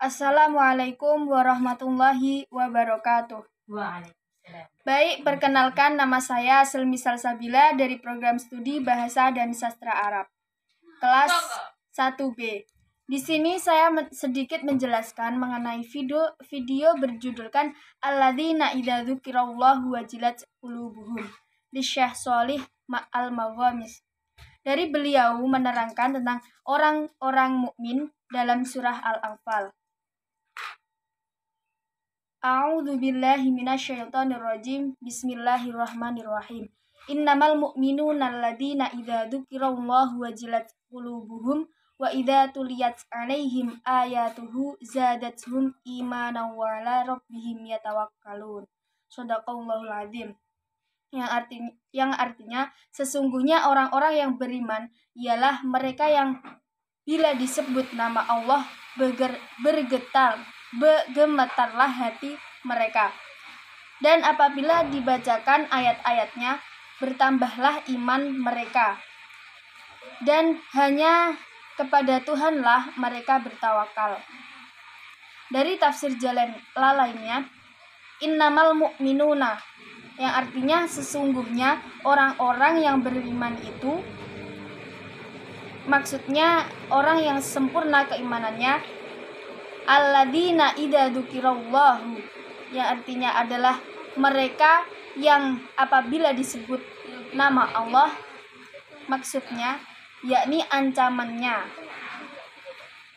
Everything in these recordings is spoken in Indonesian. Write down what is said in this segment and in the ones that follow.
Assalamualaikum warahmatullahi wabarakatuh. Waalaikumsalam. Baik, perkenalkan nama saya Selmi Salsabila dari program studi Bahasa dan Sastra Arab, kelas 1B. Di sini saya sedikit menjelaskan mengenai video berjudulkan Alladzina idza dzukirallahu wajilat qulubuhum di Syekh Shalih Al-Maghamis. Dari beliau menerangkan tentang orang-orang mukmin dalam surah Al-Anfal. A'udzu billahi minasyaitonir rajim. Bismillahirrahmanirrahim. Innamal mu'minuna alladzina idza dzukirallahu wajilat qulubuhum wa idza tuliyat 'alaihim ayatuhu zadatuhum imanan wa 'ala rabbihim yatawakkalun. Shadaqallahul azim. Yang artinya sesungguhnya orang-orang yang beriman ialah mereka yang bila disebut nama Allah gemetarlah hati mereka. Dan apabila dibacakan ayat-ayatnya, bertambahlah iman mereka. Dan hanya kepada Tuhanlah mereka bertawakal. Dari tafsir jalan lainnya, innamal mu'minuna, yang artinya sesungguhnya orang-orang yang beriman itu, maksudnya orang yang sempurna keimanannya, alladzina idza dzukirallahu, yang artinya adalah mereka yang apabila disebut nama Allah, maksudnya yakni ancamannya,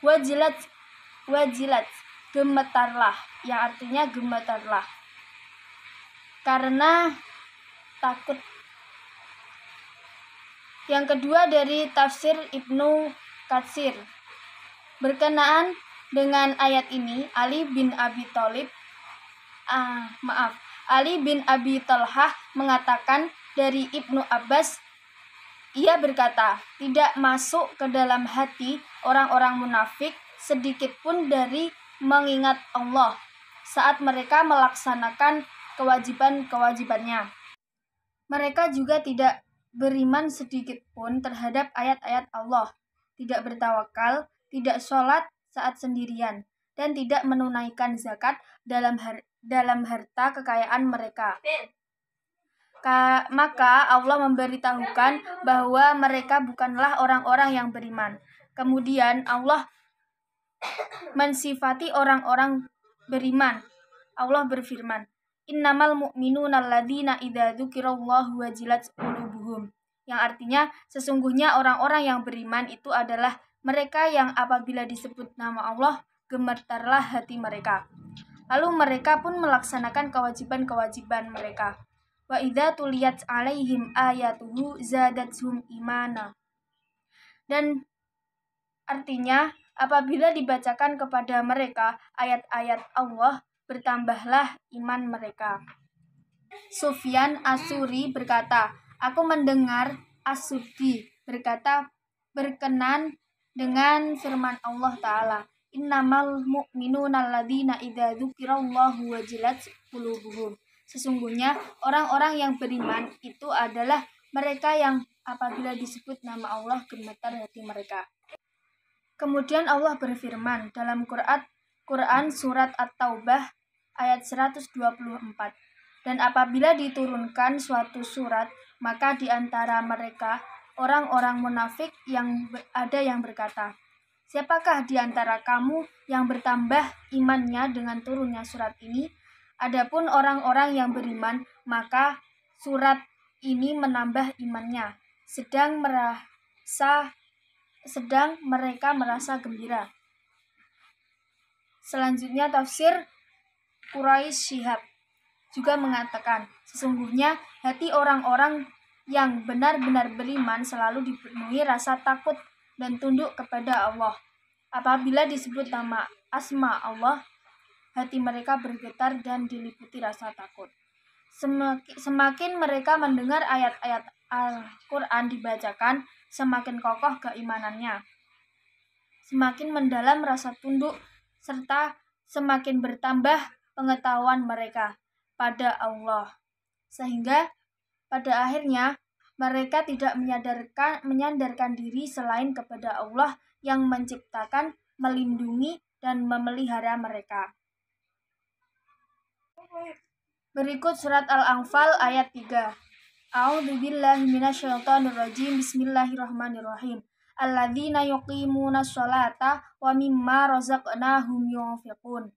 wajilat gemetarlah, yang artinya gemetarlah karena takut. Yang kedua dari tafsir Ibnu Katsir, berkenaan dengan ayat ini, Ali bin Abi Thalhah mengatakan dari Ibnu Abbas, ia berkata, tidak masuk ke dalam hati orang-orang munafik sedikit pun dari mengingat Allah saat mereka melaksanakan kewajiban-kewajibannya. Mereka juga tidak beriman sedikit pun terhadap ayat-ayat Allah, tidak bertawakal, tidak sholat saat sendirian, dan tidak menunaikan zakat dalam harta kekayaan mereka. Maka Allah memberitahukan bahwa mereka bukanlah orang-orang yang beriman. Kemudian Allah mensifati orang-orang beriman. Allah berfirman, innamal mu'minuna alladzina idza dzukirallahu wajilat qulubuhum, yang artinya sesungguhnya orang-orang yang beriman itu adalah mereka yang apabila disebut nama Allah gemetarlah hati mereka. Lalu mereka pun melaksanakan kewajiban-kewajiban mereka. Wa idza tuliyat 'alaihim ayatuhu zadatuhum imana. Dan artinya apabila dibacakan kepada mereka ayat-ayat Allah, bertambahlah iman mereka. Sufyan As-Suri berkata, aku mendengar As-Suddi berkata berkenan dengan firman Allah Ta'ala, innamal mu'minuna alladzina idza dzukirallahu wajilat qulubuhum. Sesungguhnya orang-orang yang beriman itu adalah mereka yang apabila disebut nama Allah gemetar hati mereka. Kemudian Allah berfirman dalam Quran surat At-Taubah ayat 124. Dan apabila diturunkan suatu surat, maka di antara mereka orang-orang munafik yang ada yang berkata, siapakah di antara kamu yang bertambah imannya dengan turunnya surat ini? Adapun orang-orang yang beriman, maka surat ini menambah imannya, sedang mereka merasa gembira. Selanjutnya tafsir Quraisy Shihab juga mengatakan, sesungguhnya hati orang-orang yang benar-benar beriman selalu dipenuhi rasa takut dan tunduk kepada Allah. Apabila disebut nama asma Allah, hati mereka bergetar dan diliputi rasa takut. Semakin mereka mendengar ayat-ayat Al-Quran dibacakan, semakin kokoh keimanannya, semakin mendalam rasa tunduk, serta semakin bertambah pengetahuan mereka pada Allah, sehingga pada akhirnya mereka tidak menyandarkan diri selain kepada Allah yang menciptakan, melindungi, dan memelihara mereka. Berikut surat Al-Anfal ayat 3. A'udzubillahi minasyaitonirrajim. Bismillahirrahmanirrahim. Alladzina yuqimunas sholata wa mimma razaqnahum yunfiqun.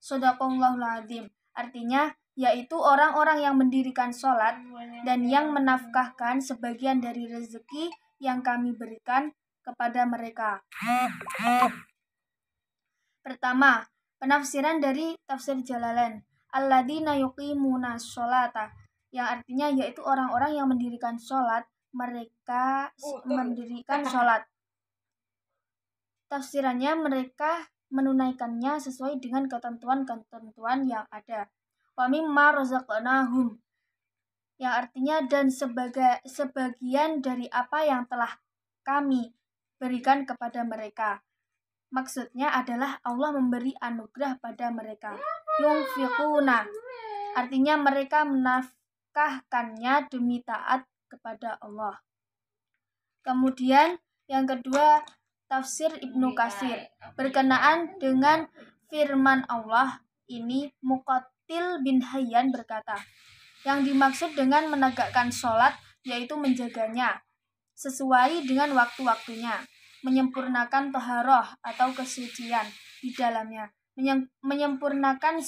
Shadaqallahul azim. Artinya, yaitu orang-orang yang mendirikan sholat dan yang menafkahkan sebagian dari rezeki yang kami berikan kepada mereka. Pertama, penafsiran dari tafsir Jalalain. Alladzina yuqimuna sholata, yang artinya yaitu orang-orang yang mendirikan sholat, mereka mendirikan sholat. Tafsirannya, mereka menunaikannya sesuai dengan ketentuan-ketentuan yang ada. Wa mimma razaqnahum, yang artinya dan sebagian dari apa yang telah kami berikan kepada mereka. Maksudnya adalah Allah memberi anugerah pada mereka. Yunfiquna, artinya mereka menafkahkannya demi taat kepada Allah. Kemudian yang kedua, tafsir Ibnu Katsir berkenaan dengan firman Allah ini. Muqatil bin Hayyan berkata, yang dimaksud dengan menegakkan sholat yaitu menjaganya sesuai dengan waktu-waktunya, menyempurnakan taharah atau kesucian di dalamnya, menyempurnakan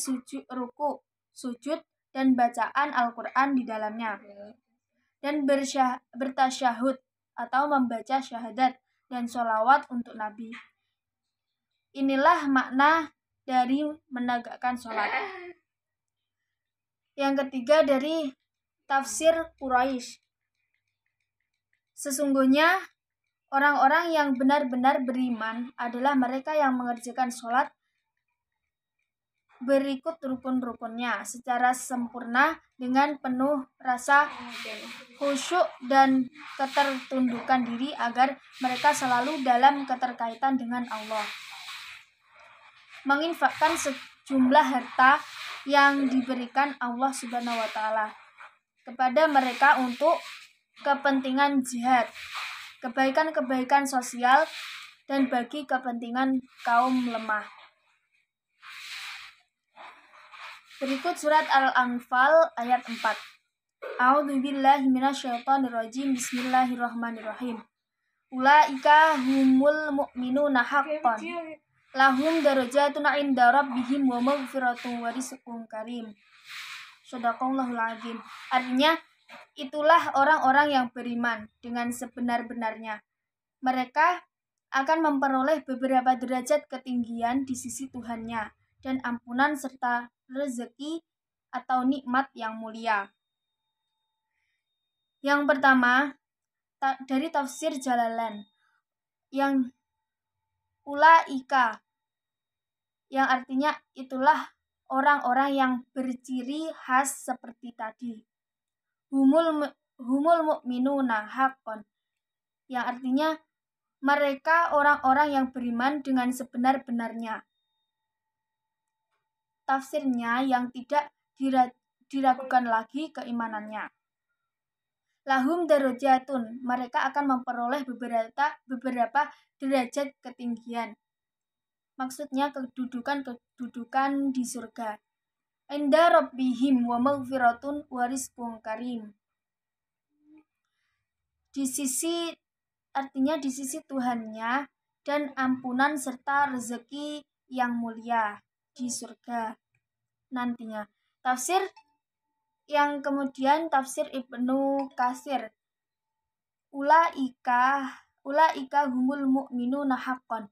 ruku, sujud, dan bacaan Al-Quran di dalamnya, dan bertasyahud atau membaca syahadat dan sholawat untuk Nabi. Inilah makna dari menegakkan sholat. Yang ketiga dari tafsir Quraisy. Sesungguhnya orang-orang yang benar-benar beriman adalah mereka yang mengerjakan sholat berikut rukun-rukunnya secara sempurna dengan penuh rasa khusyuk dan ketertundukan diri agar mereka selalu dalam keterkaitan dengan Allah. Menginfakkan sejumlah harta yang diberikan Allah Subhanahu wa Ta'ala kepada mereka untuk kepentingan jihad, kebaikan-kebaikan sosial, dan bagi kepentingan kaum lemah. Berikut surat Al-Anfal ayat 4. A'udzubillahi minasyaitonirrajim. Bismillahirrahmanirrahim. Ulaika humul mu'minuna haqqan. Lahum darajatun 'inda rabbihim wa maghfiratun wa rizqun karim. Shadaqallahul azim. Artinya, itulah orang-orang yang beriman dengan sebenar-benarnya. Mereka akan memperoleh beberapa derajat ketinggian di sisi Tuhannya dan ampunan serta rezeki atau nikmat yang mulia. Yang pertama, dari tafsir Jalalain, yang ulaika, yang artinya itulah orang-orang yang berciri khas seperti tadi. Humul mu'minuna haqqan, yang artinya mereka orang-orang yang beriman dengan sebenar-benarnya. Tafsirnya yang tidak diragukan lagi keimanannya. Lahum darajatun, mereka akan memperoleh beberapa derajat ketinggian. Maksudnya kedudukan di surga. Inda rabbihim wa maghfiratun wa rizqun karim. Artinya di sisi Tuhannya dan ampunan serta rezeki yang mulia di surga nantinya. Tafsir yang kemudian tafsir Ibnu Katsir. Ulaika humul mu'minuna haqqan.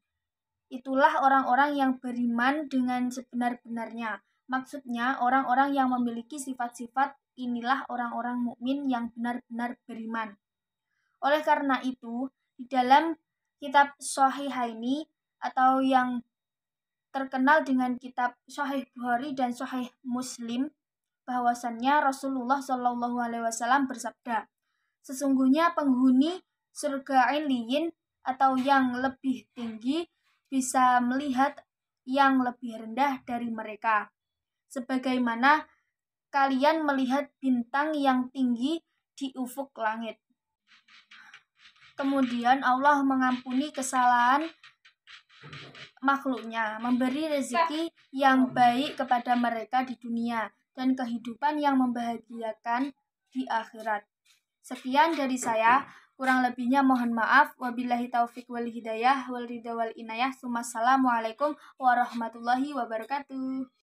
Itulah orang-orang yang beriman dengan sebenar-benarnya. Maksudnya orang-orang yang memiliki sifat-sifat inilah orang-orang mukmin yang benar-benar beriman. Oleh karena itu, di dalam kitab Shahihaini atau yang terkenal dengan kitab Sahih Bukhari dan Sahih Muslim, bahwasannya Rasulullah Shallallahu Alaihi Wasallam bersabda, sesungguhnya penghuni surga Iliyin atau yang lebih tinggi bisa melihat yang lebih rendah dari mereka, sebagaimana kalian melihat bintang yang tinggi di ufuk langit. Kemudian Allah mengampuni kesalahan makhluknya, memberi rezeki yang baik kepada mereka di dunia, dan kehidupan yang membahagiakan di akhirat. Sekian dari saya, kurang lebihnya mohon maaf. Wabillahi taufik wal hidayah wal ridha wal inayah. Assalamualaikum warahmatullahi wabarakatuh.